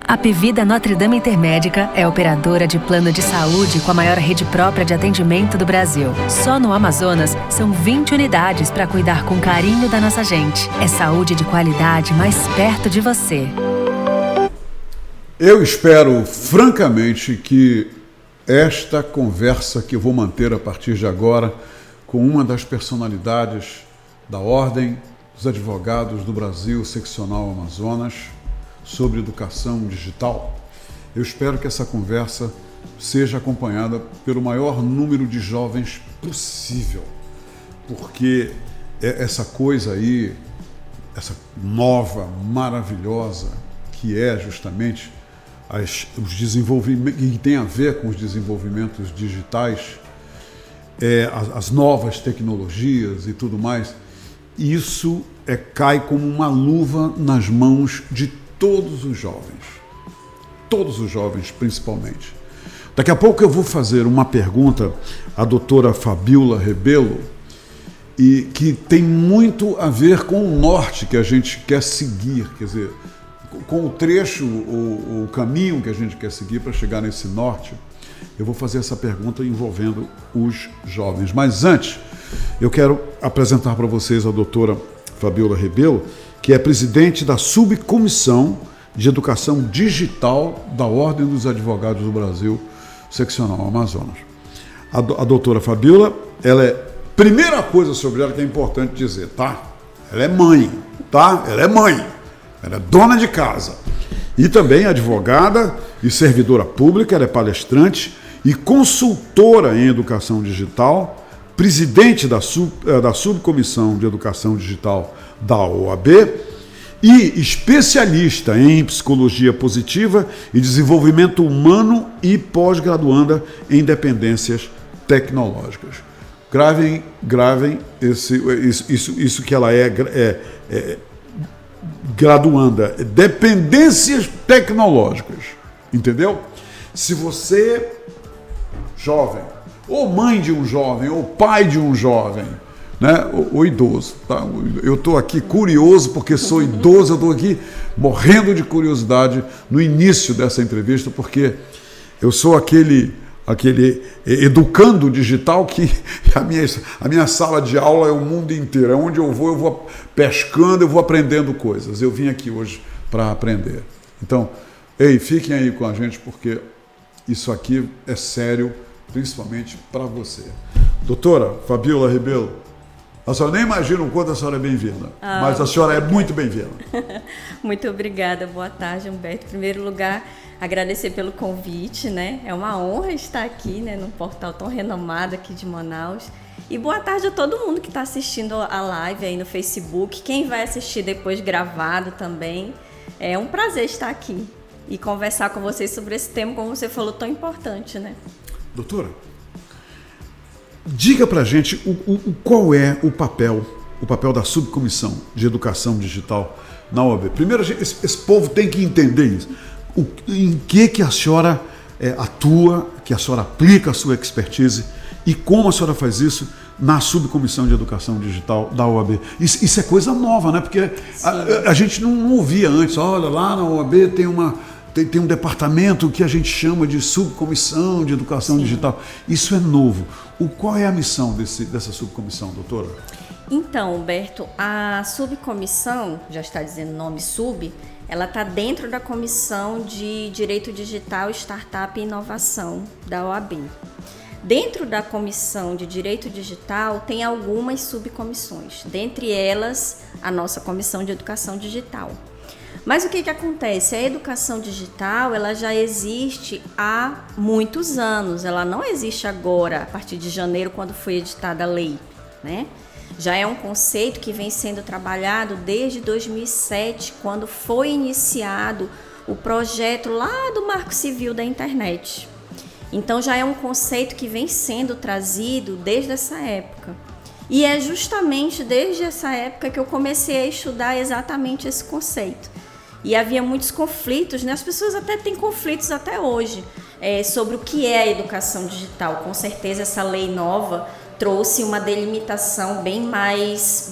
A Pevida Notre Dame Intermédica é operadora de plano de saúde com a maior rede própria de atendimento do Brasil. Só no Amazonas, são 20 unidades para cuidar com carinho da nossa gente. É saúde de qualidade mais perto de você. Eu espero, francamente, que esta conversa que eu vou manter a partir de agora com uma das personalidades da Ordem dos Advogados do Brasil, Seccional Amazonas, sobre educação digital, eu espero que essa conversa seja acompanhada pelo maior número de jovens possível, porque essa coisa aí, essa nova, maravilhosa, que é justamente os desenvolvimentos, que tem a ver com os desenvolvimentos digitais, as novas tecnologias e tudo mais, isso cai como uma luva nas mãos de todos os jovens principalmente. Daqui a pouco eu vou fazer uma pergunta à doutora Fabiola Rebelo, e que tem muito a ver com o norte que a gente quer seguir, quer dizer, com o trecho, o caminho que a gente quer seguir para chegar nesse norte. Eu vou fazer essa pergunta envolvendo os jovens. Mas antes, eu quero apresentar para vocês a doutora Fabiola Rebelo, que é presidente da Subcomissão de Educação Digital da Ordem dos Advogados do Brasil, Seccional Amazonas. A doutora Fabiola, primeira coisa sobre ela que é importante dizer, tá? Ela é mãe, tá? Ela é mãe, ela é dona de casa. E também advogada e servidora pública, ela é palestrante e consultora em educação digital, presidente da Subcomissão de Educação Digital da OAB e especialista em psicologia positiva e desenvolvimento humano e pós-graduanda em dependências tecnológicas. Gravem isso que ela é graduanda, dependências tecnológicas, entendeu? Se você, jovem, ou mãe de um jovem, ou pai de um jovem, né? O idoso, tá? Eu estou aqui curioso porque sou idoso, eu estou aqui morrendo de curiosidade no início dessa entrevista, porque eu sou aquele educando digital que a minha sala de aula é o mundo inteiro, é onde eu vou pescando, eu vou aprendendo coisas. Eu vim aqui hoje para aprender. Então, fiquem aí com a gente, porque isso aqui é sério, principalmente para você. Doutora Fabiola Rebelo, a senhora nem imagina o quanto a senhora é bem-vinda, mas a senhora é muito bem-vinda. Muito obrigada, boa tarde, Humberto. Em primeiro lugar, agradecer pelo convite, né? É uma honra estar aqui, né, num portal tão renomado aqui de Manaus. E boa tarde a todo mundo que está assistindo a live aí no Facebook, quem vai assistir depois gravado também. É um prazer estar aqui e conversar com vocês sobre esse tema, como você falou, tão importante, né? Doutora, diga pra gente qual é o papel da Subcomissão de Educação Digital na OAB. Primeiro, esse povo tem que entender isso. Em que a senhora atua, que a senhora aplica a sua expertise e como a senhora faz isso na Subcomissão de Educação Digital da OAB. Isso é coisa nova, né? Porque a gente não ouvia antes. Olha, lá na OAB tem um departamento que a gente chama de Subcomissão de Educação Digital. Isso é novo. Qual é a missão dessa subcomissão, doutora? Então, Humberto, a subcomissão, já está dizendo o nome sub, ela está dentro da Comissão de Direito Digital, Startup e Inovação da OAB. Dentro da Comissão de Direito Digital tem algumas subcomissões, dentre elas a nossa Comissão de Educação Digital. Mas o que acontece? A educação digital, ela já existe há muitos anos, ela não existe agora, a partir de janeiro, quando foi editada a lei, né? Já é um conceito que vem sendo trabalhado desde 2007, quando foi iniciado o projeto lá do Marco Civil da Internet. Então já é um conceito que vem sendo trazido desde essa época. E é justamente desde essa época que eu comecei a estudar exatamente esse conceito. E havia muitos conflitos, né? As pessoas até têm conflitos até hoje sobre o que é a educação digital. Com certeza essa lei nova trouxe uma delimitação bem mais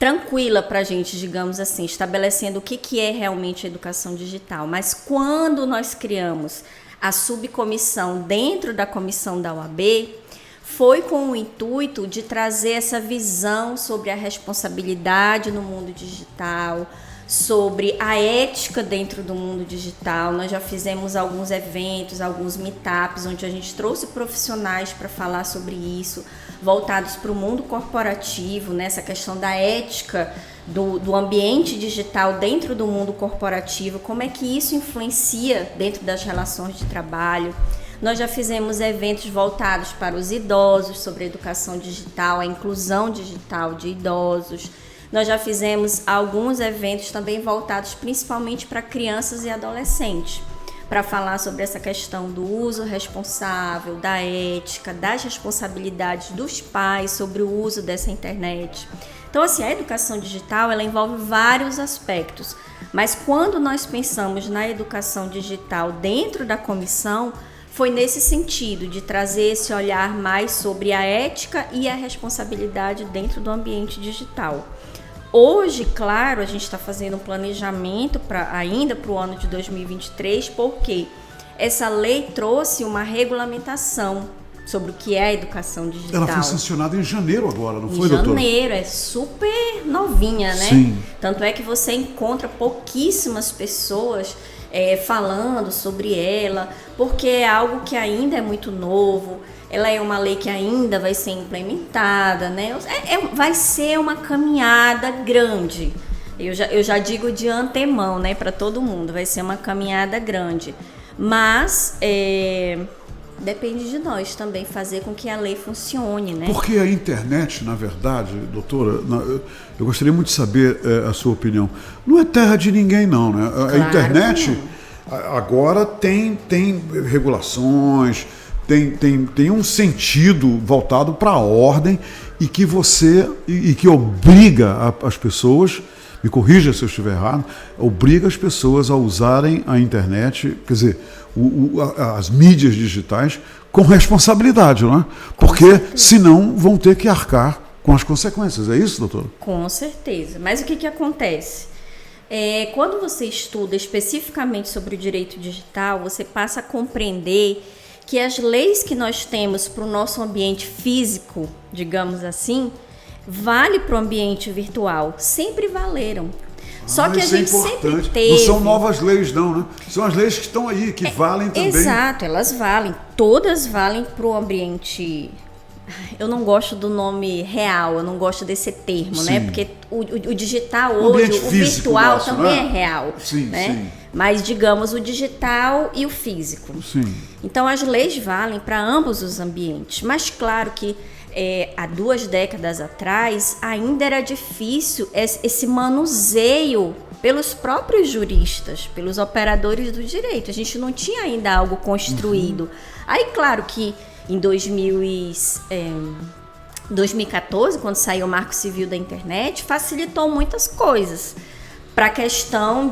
tranquila para a gente, digamos assim, estabelecendo o que é realmente a educação digital. Mas quando nós criamos a subcomissão dentro da comissão da OAB, foi com o intuito de trazer essa visão sobre a responsabilidade no mundo digital, sobre a ética dentro do mundo digital. Nós já fizemos alguns eventos, alguns meetups, onde a gente trouxe profissionais para falar sobre isso, voltados para o mundo corporativo, nessa questão da ética do ambiente digital dentro do mundo corporativo, como é que isso influencia dentro das relações de trabalho. Nós já fizemos eventos voltados para os idosos, sobre a educação digital, a inclusão digital de idosos. Nós já fizemos alguns eventos também voltados principalmente para crianças e adolescentes, para falar sobre essa questão do uso responsável, da ética, das responsabilidades dos pais sobre o uso dessa internet. Então, assim, a educação digital, ela envolve vários aspectos, mas quando nós pensamos na educação digital dentro da comissão, foi nesse sentido, de trazer esse olhar mais sobre a ética e a responsabilidade dentro do ambiente digital. Hoje, claro, a gente está fazendo um planejamento ainda para o ano de 2023, porque essa lei trouxe uma regulamentação sobre o que é a educação digital. Ela foi sancionada em janeiro agora, não foi, doutora? Em doutora? janeiro, é super novinha, né? Sim. Tanto é que você encontra pouquíssimas pessoas falando sobre ela, porque é algo que ainda é muito novo. Ela é uma lei que ainda vai ser implementada, né? Vai ser uma caminhada grande. Eu já digo de antemão, né, para todo mundo, vai ser uma caminhada grande. Mas depende de nós também fazer com que a lei funcione, né? Porque a internet, na verdade, doutora, eu gostaria muito de saber a sua opinião. Não é terra de ninguém, não, né? Claro, a internet agora tem regulações, tem um sentido voltado para a ordem e que obriga as pessoas, me corrija se eu estiver errado, obriga as pessoas a usarem a internet, quer dizer, as mídias digitais com responsabilidade, não é? Porque senão vão ter que arcar com as consequências. É isso, doutor? Com certeza. Mas o que acontece? Quando você estuda especificamente sobre o direito digital, você passa a compreender que as leis que nós temos para o nosso ambiente físico, digamos assim, vale para o ambiente virtual. Sempre valeram. Só que a gente sempre teve... Não são novas leis, não, né? São as leis que estão aí, que valem também. Exato, elas valem. Todas valem para o ambiente... Eu não gosto do nome real, eu não gosto desse termo, sim, né? Porque o digital hoje, o virtual nosso, também é real, sim, né? Sim. Mas, digamos, o digital e o físico. Sim. Então, as leis valem para ambos os ambientes. Mas, claro que há 2 décadas atrás, ainda era difícil esse manuseio pelos próprios juristas, pelos operadores do direito. A gente não tinha ainda algo construído. Aí, claro que em 2014, quando saiu o Marco Civil da Internet, facilitou muitas coisas para a questão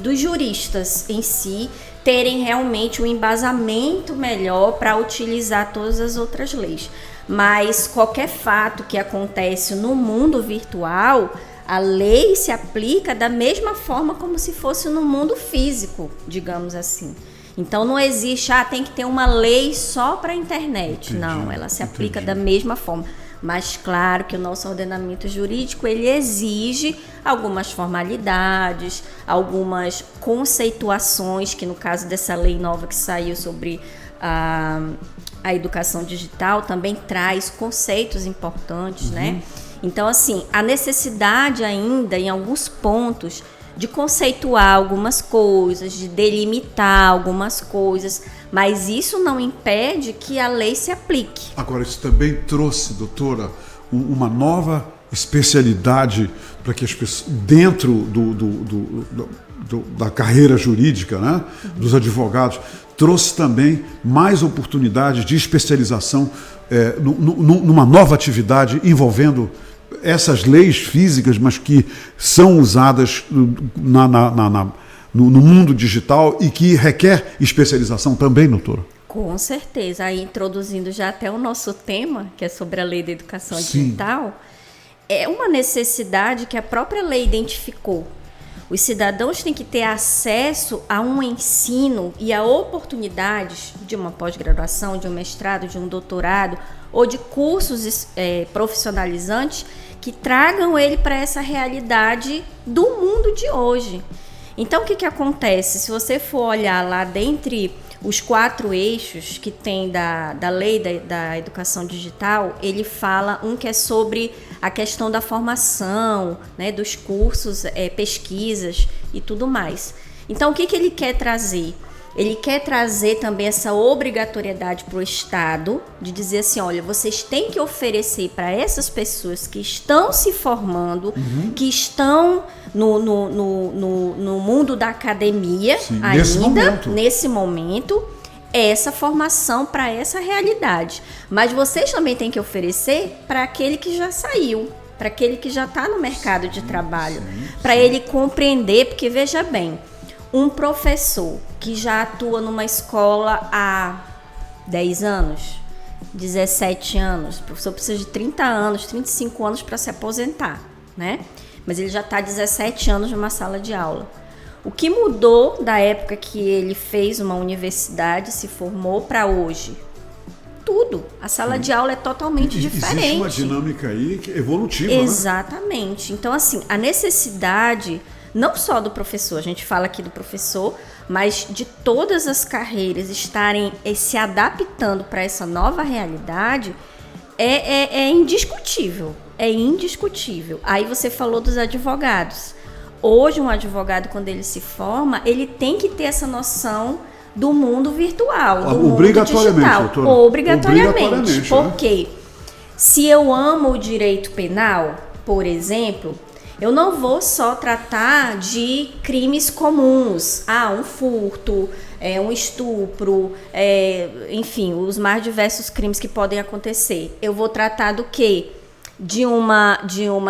dos juristas em si terem realmente um embasamento melhor para utilizar todas as outras leis. Mas qualquer fato que acontece no mundo virtual, a lei se aplica da mesma forma como se fosse no mundo físico, digamos assim. Então não existe, tem que ter uma lei só para a internet. Entendi, não, ela se aplica da mesma forma. Mas claro que o nosso ordenamento jurídico, ele exige algumas formalidades, algumas conceituações, que no caso dessa lei nova que saiu sobre a educação digital, também traz conceitos importantes, né? Então, assim, a necessidade ainda, em alguns pontos, de conceituar algumas coisas, de delimitar algumas coisas, mas isso não impede que a lei se aplique. Agora, isso também trouxe, doutora, uma nova especialidade para que as pessoas, dentro da carreira jurídica, né, dos advogados, trouxe também mais oportunidades de especialização numa nova atividade envolvendo essas leis físicas, mas que são usadas no mundo digital e que requer especialização também, doutora? Com certeza. Aí, introduzindo já até o nosso tema, que é sobre a lei da educação digital, é uma necessidade que a própria lei identificou. Os cidadãos têm que ter acesso a um ensino e a oportunidades de uma pós-graduação, de um mestrado, de um doutorado ou de cursos profissionalizantes que tragam ele para essa realidade do mundo de hoje. Então, o que acontece? Se você for olhar lá dentre os 4 eixos que tem da lei da educação digital, ele fala um que é sobre a questão da formação, né, dos cursos, pesquisas e tudo mais. Então, o que ele quer trazer? Ele quer trazer também essa obrigatoriedade para o Estado de dizer assim, olha, vocês têm que oferecer para essas pessoas que estão se formando, que estão no mundo da academia, sim, ainda nesse momento, essa formação para essa realidade. Mas vocês também têm que oferecer para aquele que já saiu, para aquele que já está no mercado de trabalho, para ele compreender, porque veja bem, um professor que já atua numa escola há 10 anos, 17 anos, o professor precisa de 30 anos, 35 anos para se aposentar, né? Mas ele já está 17 anos numa sala de aula. O que mudou da época que ele fez uma universidade, se formou, para hoje? Tudo. A sala de aula é totalmente diferente. Existe uma dinâmica aí evolutiva, exatamente. Né? Então, assim, a necessidade não só do professor, a gente fala aqui do professor, mas de todas as carreiras estarem se adaptando para essa nova realidade é indiscutível. É indiscutível. Aí você falou dos advogados. Hoje, um advogado, quando ele se forma, ele tem que ter essa noção do mundo virtual, do mundo digital. Doutora. Obrigatoriamente. Porque se eu amo o direito penal, por exemplo, eu não vou só tratar de crimes comuns, um furto, um estupro, enfim, os mais diversos crimes que podem acontecer. Eu vou tratar do quê? De uma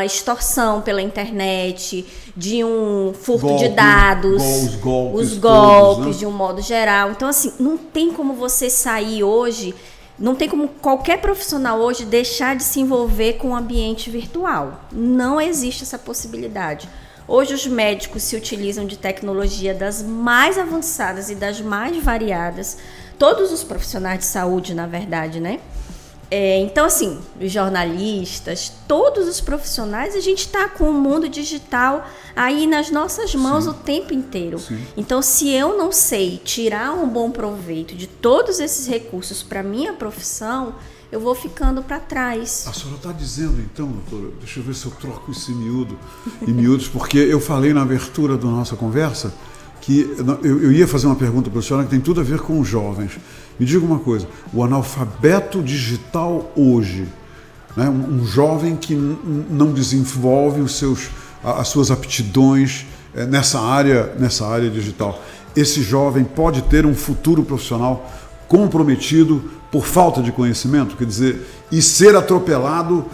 extorsão pela internet, de um furto de dados, os golpes todos, né? De um modo geral. Então, assim, não tem como você sair hoje, não tem como qualquer profissional hoje deixar de se envolver com o ambiente virtual. Não existe essa possibilidade. Hoje os médicos se utilizam de tecnologia das mais avançadas e das mais variadas. Todos os profissionais de saúde, na verdade, né? Então, assim, os jornalistas, todos os profissionais, a gente está com o mundo digital aí nas nossas mãos, sim, o tempo inteiro. Sim. Então, se eu não sei tirar um bom proveito de todos esses recursos para minha profissão, eu vou ficando para trás. A senhora está dizendo, então, doutora, deixa eu ver se eu troco esse em miúdos, porque eu falei na abertura da nossa conversa que eu ia fazer uma pergunta para a senhora que tem tudo a ver com os jovens. Me diga uma coisa, o analfabeto digital hoje, né, um jovem que não desenvolve as suas aptidões nessa área digital, esse jovem pode ter um futuro profissional comprometido por falta de conhecimento, quer dizer, e ser atropelado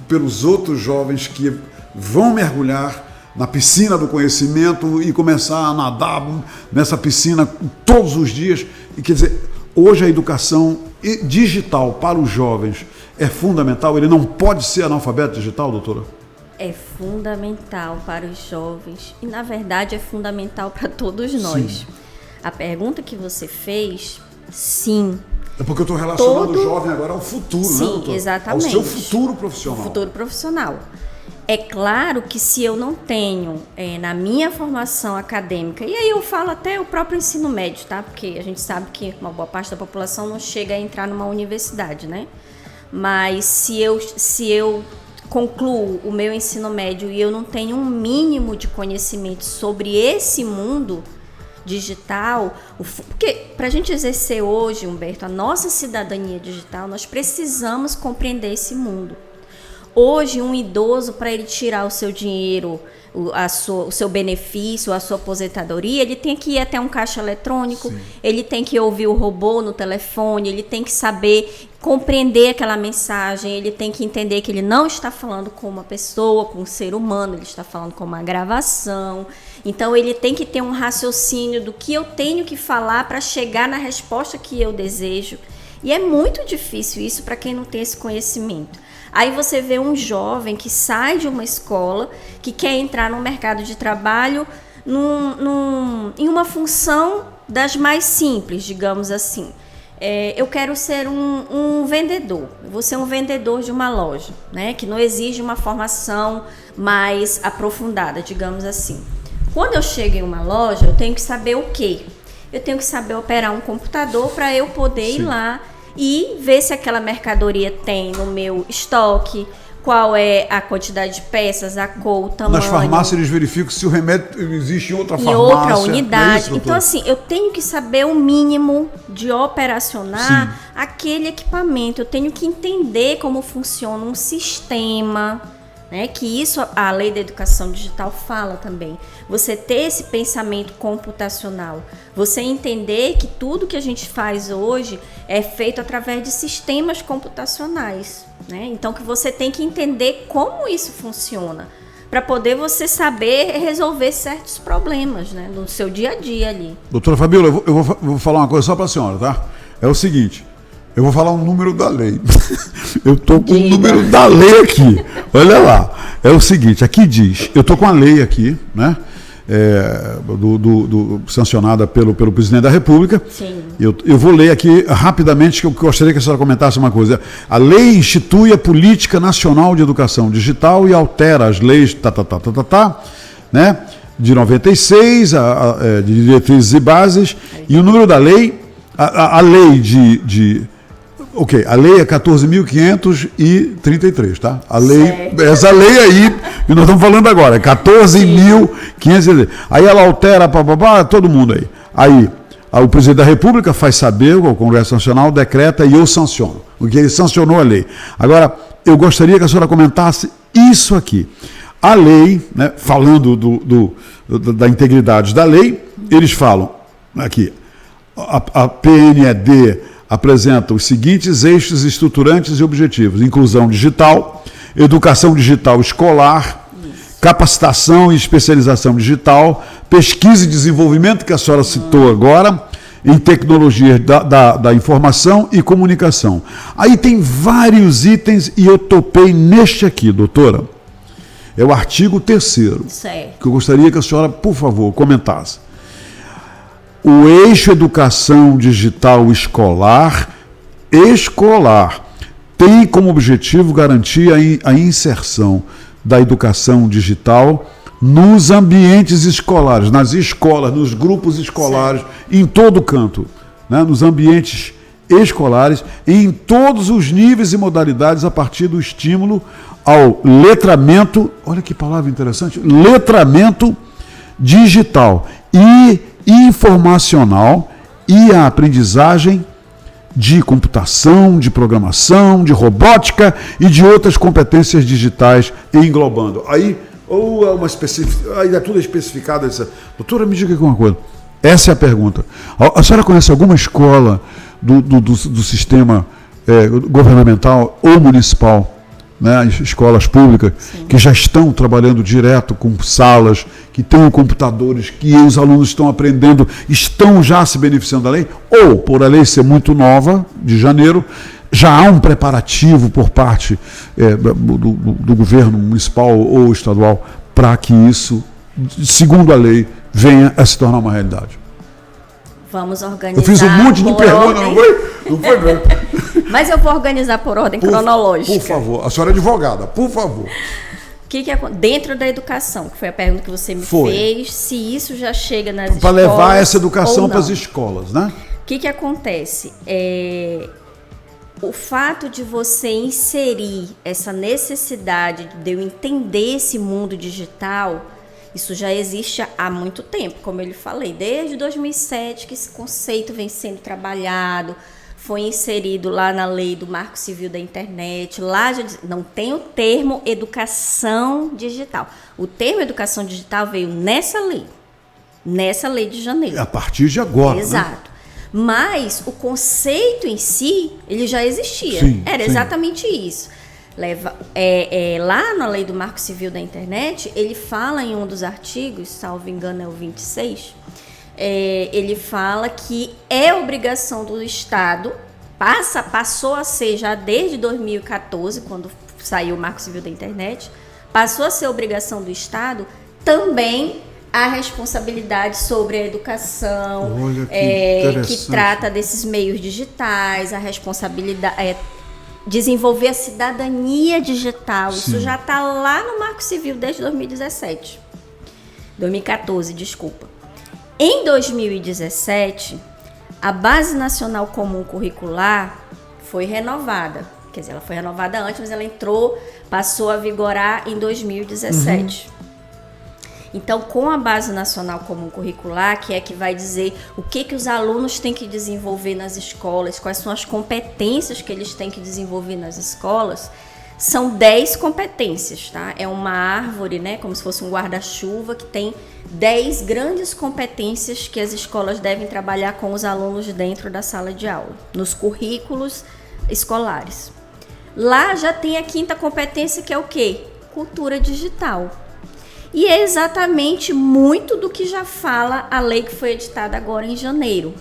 pelos outros jovens que vão mergulhar na piscina do conhecimento e começar a nadar nessa piscina todos os dias. E quer dizer, hoje a educação digital para os jovens é fundamental, ele não pode ser analfabeto digital, doutora? É fundamental para os jovens e, na verdade, é fundamental para todos nós. Sim. A pergunta que você fez, sim. É porque eu estou relacionando o jovem agora ao futuro, sim, né, doutora? Exatamente. Ao seu futuro profissional. O futuro profissional. É claro que se eu não tenho na minha formação acadêmica, e aí eu falo até o próprio ensino médio, tá? Porque a gente sabe que uma boa parte da população não chega a entrar numa universidade, né? Mas se eu concluo o meu ensino médio e eu não tenho um mínimo de conhecimento sobre esse mundo digital, porque para a gente exercer hoje, Humberto, a nossa cidadania digital, nós precisamos compreender esse mundo. Hoje, um idoso, para ele tirar o seu dinheiro, o seu benefício, a sua aposentadoria, ele tem que ir até um caixa eletrônico, sim, ele tem que ouvir o robô no telefone, ele tem que saber compreender aquela mensagem, ele tem que entender que ele não está falando com uma pessoa, com um ser humano, ele está falando com uma gravação. Então, ele tem que ter um raciocínio do que eu tenho que falar para chegar na resposta que eu desejo. E é muito difícil isso para quem não tem esse conhecimento. Aí você vê um jovem que sai de uma escola, que quer entrar no mercado de trabalho em uma função das mais simples, digamos assim. Eu quero ser um vendedor, eu vou ser um vendedor de uma loja, né, que não exige uma formação mais aprofundada, digamos assim. Quando eu chego em uma loja, eu tenho que saber o quê? Eu tenho que saber operar um computador para eu poder ir lá e ver se aquela mercadoria tem no meu estoque, qual é a quantidade de peças, a cor, o tamanho. Nas farmácias eles verificam se o remédio existe em outra farmácia. Em outra unidade. É isso, então, assim, eu tenho que saber o mínimo de operacionar aquele equipamento. Eu tenho que entender como funciona um sistema, né? Que isso a lei da educação digital fala também. Você ter esse pensamento computacional. Você entender que tudo que a gente faz hoje é feito através de sistemas computacionais. Né? Então que você tem que entender como isso funciona para poder você saber resolver certos problemas, né? No seu dia a dia ali. Doutora Fabíola, eu vou falar uma coisa só para a senhora, tá? É o seguinte, eu vou falar um número da lei. Eu estou com o número da lei aqui. Olha lá. É o seguinte, aqui diz, eu estou com a lei aqui, né? Sancionada pelo presidente da República. Sim. Eu vou ler aqui rapidamente, que eu gostaria que a senhora comentasse uma coisa. A lei institui a Política Nacional de Educação Digital e altera as leis né, de 96, de diretrizes e bases, e o número da lei, a lei a lei é 14.533, tá? A lei, essa lei aí, que nós estamos falando agora, é 14.533. Aí ela altera, todo mundo aí. Aí, o presidente da República faz saber, o Congresso Nacional decreta e eu sanciono. Porque ele sancionou a lei. Agora, eu gostaria que a senhora comentasse isso aqui. A lei, né, falando da integridade da lei, eles falam aqui, a PNED apresenta os seguintes eixos estruturantes e objetivos: inclusão digital, educação digital escolar, capacitação e especialização digital, pesquisa e desenvolvimento, que a senhora citou agora, em tecnologias da informação e comunicação. Aí tem vários itens e eu topei neste aqui, doutora. É o artigo 3º, que eu gostaria que a senhora, por favor, comentasse. O eixo educação digital escolar tem como objetivo garantir a inserção da educação digital nos ambientes escolares, nas escolas, nos grupos escolares, em todo canto, né? Nos ambientes escolares, em todos os níveis e modalidades, a partir do estímulo ao letramento, olha que palavra interessante, letramento digital e informacional e a aprendizagem de computação, de programação, de robótica e de outras competências digitais englobando. Aí, ou é uma aí é tudo especificado. Doutora, me diga aqui uma coisa. Essa é a pergunta. A senhora conhece alguma escola do sistema governamental ou municipal, né, escolas públicas, que já estão trabalhando direto com salas, que tenham computadores, que os alunos estão aprendendo, estão já se beneficiando da lei? Ou, por a lei ser muito nova, de janeiro, já há um preparativo por parte do governo municipal ou estadual para que isso, segundo a lei, venha a se tornar uma realidade? Vamos organizar. Eu fiz um monte de perguntas, não foi? Mas eu vou organizar por ordem cronológica. Por favor, a senhora é advogada, por favor. Dentro da educação, que foi a pergunta que você me fez, se isso já chega nas escolas. Para levar essa educação para as escolas, né? O que acontece? O fato de você inserir essa necessidade de eu entender esse mundo digital, isso já existe há muito tempo, como eu lhe falei, desde 2007 que esse conceito vem sendo trabalhado, foi inserido lá na lei do Marco Civil da Internet, lá já não tem o termo educação digital. O termo educação digital veio nessa lei de janeiro. A partir de agora, exato. Né? Mas o conceito em si, ele já existia. Era exatamente isso. Lá na lei do Marco Civil da Internet, ele fala em um dos artigos, salvo engano é o 26, ele fala que é obrigação do Estado passou a ser, já desde 2014, quando saiu o Marco Civil da Internet, passou a ser obrigação do Estado também a responsabilidade sobre a educação, que trata desses meios digitais, a responsabilidade, desenvolver a cidadania digital. Sim. Isso já está lá no Marco Civil desde 2014, desculpa. Em 2017, a Base Nacional Comum Curricular foi renovada. Quer dizer, ela foi renovada antes, mas ela passou a vigorar em 2017. Então, com a Base Nacional Comum Curricular, que é que vai dizer o que os alunos têm que desenvolver nas escolas, quais são as competências que eles têm que desenvolver nas escolas, são 10 competências, tá? É uma árvore, né, como se fosse um guarda-chuva, que tem 10 grandes competências que as escolas devem trabalhar com os alunos dentro da sala de aula, nos currículos escolares. Lá já tem a 5ª competência, que é o quê? Cultura digital. E é exatamente muito do que já fala a lei que foi editada agora em janeiro.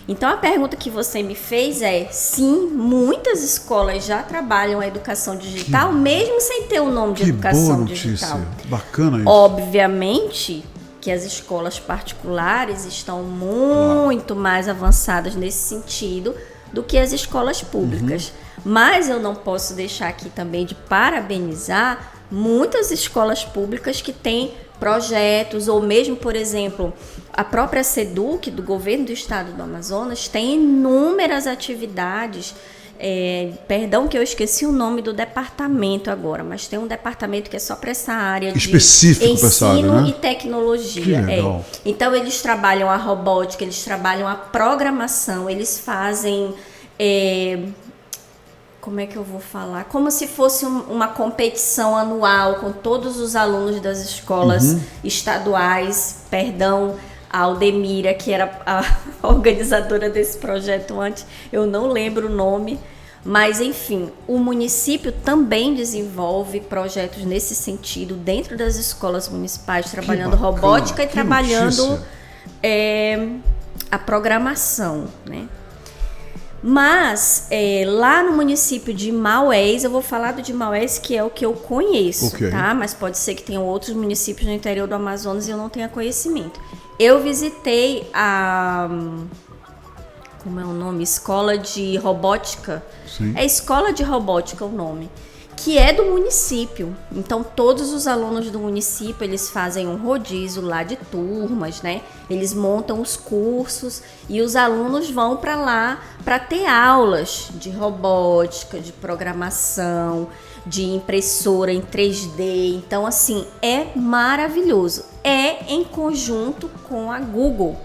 Então, a pergunta que você me fez é, sim, muitas escolas já trabalham a educação digital, mesmo sem ter o nome de educação digital. Bacana isso. Obviamente que as escolas particulares estão muito mais avançadas nesse sentido do que as escolas públicas. Mas eu não posso deixar aqui também de parabenizar muitas escolas públicas que têm projetos, ou mesmo, por exemplo, a própria SEDUC, do governo do estado do Amazonas, tem inúmeras atividades. Perdão que eu esqueci o nome do departamento agora, mas tem um departamento que é só para essa área específico, de ensino área, né? E tecnologia. Que legal. Então, eles trabalham a robótica, eles trabalham a programação, eles fazem... como é que eu vou falar? Como se fosse uma competição anual com todos os alunos das escolas estaduais. Perdão, a Aldemira, que era a organizadora desse projeto antes, eu não lembro o nome, mas enfim, o município também desenvolve projetos nesse sentido dentro das escolas municipais, trabalhando robótica e trabalhando a programação, né? Mas, lá no município de Maués, eu vou falar do de Maués, que é o que eu conheço, tá? Mas pode ser que tenham outros municípios no interior do Amazonas e eu não tenha conhecimento. Eu visitei como é o nome? Escola de Robótica. Sim. É Escola de Robótica o nome. Que é do município. Então, todos os alunos do município, eles fazem um rodízio lá de turmas, né? Eles montam os cursos e os alunos vão para lá para ter aulas de robótica, de programação, de impressora em 3D. Então, assim, é maravilhoso. É em conjunto com a Google,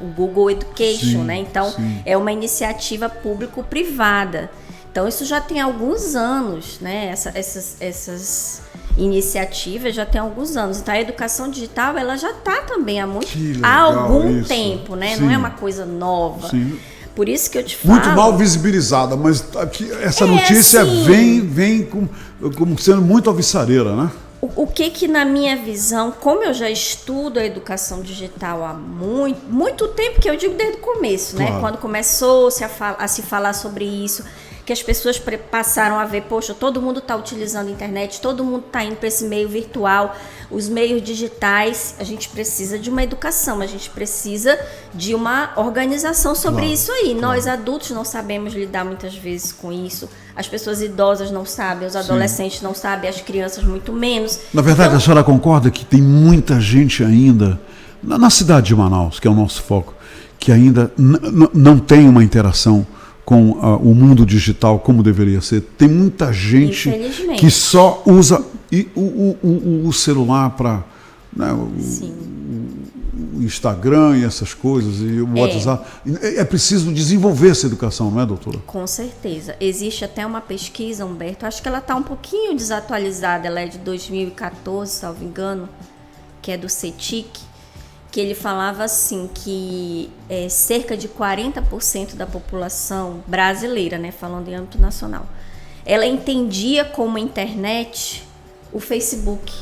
o Google Education, né? Então, é uma iniciativa público-privada. Então, isso já tem alguns anos, né? Essas iniciativas já tem alguns anos. Então, a educação digital, ela já está também há algum tempo, né? Não é uma coisa nova. Sim. Por isso que eu te falo... Muito mal visibilizada, mas aqui, essa notícia assim, vem como sendo muito alvissareira, né? O que na minha visão, como eu já estudo a educação digital há muito tempo, que eu digo desde o começo, né? Quando começou-se a se falar sobre isso, que as pessoas passaram a ver, poxa, todo mundo está utilizando a internet, todo mundo está indo para esse meio virtual, os meios digitais, a gente precisa de uma educação, a gente precisa de uma organização sobre isso aí. Nós adultos não sabemos lidar muitas vezes com isso, as pessoas idosas não sabem, os adolescentes não sabem, as crianças muito menos. Na verdade, a senhora concorda que tem muita gente ainda, na cidade de Manaus, que é o nosso foco, que ainda não tem uma interação com o mundo digital como deveria ser? Tem muita gente que só usa o celular para, né, o Instagram e essas coisas, e o WhatsApp. É preciso desenvolver essa educação, não é, doutora? Com certeza. Existe até uma pesquisa, Humberto, acho que ela está um pouquinho desatualizada, ela é de 2014, salvo engano, que é do CETIC, que ele falava assim, que cerca de 40% da população brasileira, né, falando em âmbito nacional, ela entendia como internet o Facebook.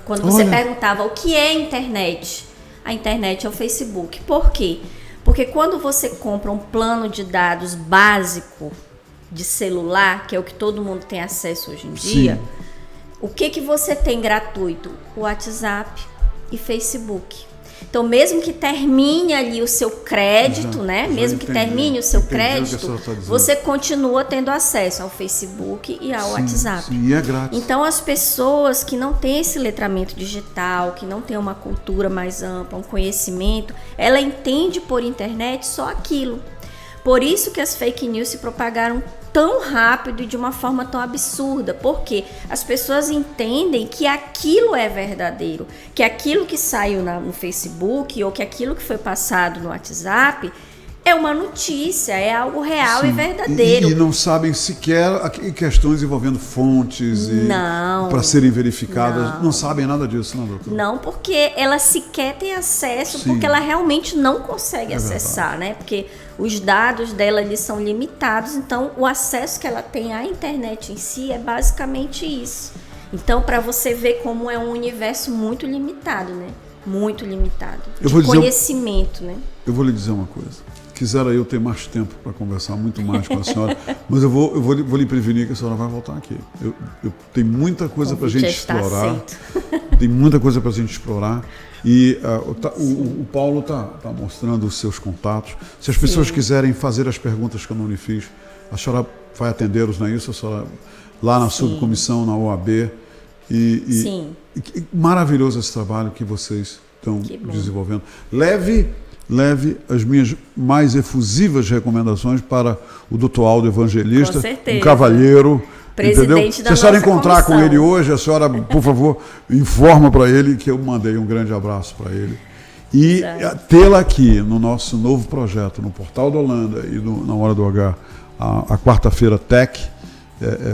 Quando você perguntava o que é internet, a internet é o Facebook. Por quê? Porque quando você compra um plano de dados básico de celular, que é o que todo mundo tem acesso hoje em dia, o que você tem gratuito? O WhatsApp e Facebook. Então, mesmo que termine ali o seu crédito, né? Mesmo que termine o seu crédito, você continua tendo acesso ao Facebook e ao WhatsApp. Sim, e é grátis. Então, as pessoas que não têm esse letramento digital, que não têm uma cultura mais ampla, um conhecimento, ela entende por internet só aquilo. Por isso que as fake news se propagaram tão rápido e de uma forma tão absurda, porque as pessoas entendem que aquilo é verdadeiro, que aquilo que saiu no Facebook ou que aquilo que foi passado no WhatsApp é uma notícia, é algo real e verdadeiro. E não sabem sequer questões envolvendo fontes para serem verificadas. Não sabem nada disso, não, doutor? Não, porque ela sequer tem acesso, porque ela realmente não consegue acessar, né? Porque os dados dela eles são limitados, então o acesso que ela tem à internet em si é basicamente isso. Então, para você ver como é um universo muito limitado, né? Muito limitado. De conhecimento, né? Eu vou lhe dizer uma coisa. Quisera eu ter mais tempo para conversar muito mais com a senhora, mas eu vou lhe prevenir que a senhora vai voltar aqui. Eu tenho muita coisa para a gente explorar. Tem muita coisa para a gente explorar. E o Paulo está mostrando os seus contatos. Se as pessoas quiserem fazer as perguntas que eu não lhe fiz, a senhora vai atendê-los, não é isso? A senhora, lá na subcomissão, na OAB. E maravilhoso esse trabalho que vocês estão desenvolvendo. Leve as minhas mais efusivas recomendações para o doutor Aldo Evangelista, um cavalheiro, entendeu? Se a senhora encontrar com ele hoje, a senhora, por favor, informa para ele que eu mandei um grande abraço para ele. E tê-la aqui no nosso novo projeto, no Portal da Holanda e na Hora do H, a quarta-feira Tech,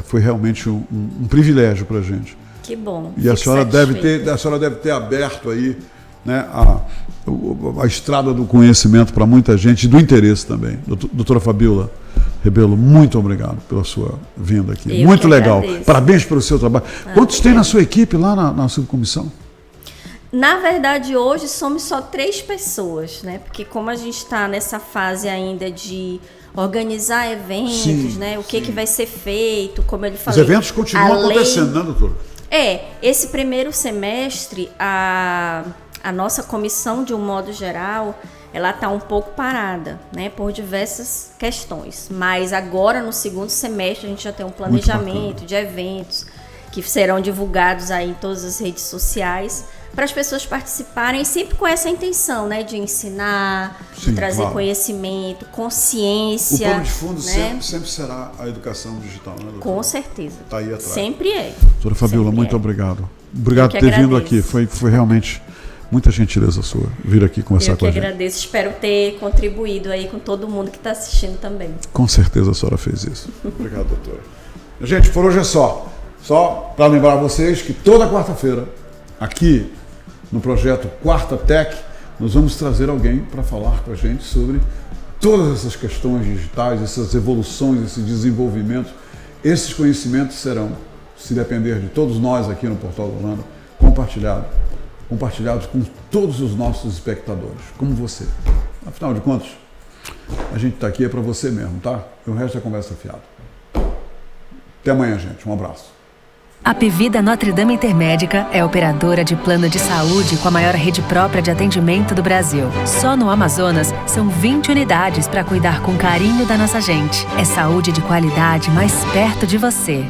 foi realmente um privilégio para a gente. Que bom. E a senhora deve ter aberto aí, né, a estrada do conhecimento para muita gente e do interesse também. Doutora Fabíola Rebelo, muito obrigado pela sua vinda aqui. Muito legal. Agradeço. Parabéns pelo seu trabalho. Quantos tem na sua equipe lá na subcomissão? Na verdade, hoje somos só 3 pessoas, né? Porque como a gente está nessa fase ainda de organizar eventos, né? O que vai ser feito, como ele falou. Os eventos continuam acontecendo, né, doutor? Esse primeiro semestre, a nossa comissão, de um modo geral, ela está um pouco parada, né, por diversas questões. Mas agora, no segundo semestre, a gente já tem um planejamento de eventos que serão divulgados aí em todas as redes sociais para as pessoas participarem, sempre com essa intenção, né, de ensinar, de trazer conhecimento, consciência. O pano de fundo, né, sempre será a educação digital, né, doutor? Com certeza. Está aí atrás. Sempre é. Doutora Fabíola, muito obrigado. Obrigado por ter vindo aqui. Foi realmente muita gentileza sua vir aqui conversar com a gente. Eu que agradeço. Espero ter contribuído aí com todo mundo que está assistindo também. Com certeza a senhora fez isso. Obrigado, doutora. Gente, por hoje é só. Só para lembrar vocês que toda quarta-feira, aqui no projeto Quarta Tech, nós vamos trazer alguém para falar com a gente sobre todas essas questões digitais, essas evoluções, esse desenvolvimento. Esses conhecimentos serão, se depender de todos nós aqui no Portal da Holanda, compartilhados com todos os nossos espectadores, como você. Afinal de contas, a gente está aqui para você mesmo, tá? E o resto é conversa fiada. Até amanhã, gente. Um abraço. A Apvida Notre Dame Intermédica é operadora de plano de saúde com a maior rede própria de atendimento do Brasil. Só no Amazonas, são 20 unidades para cuidar com carinho da nossa gente. É saúde de qualidade mais perto de você.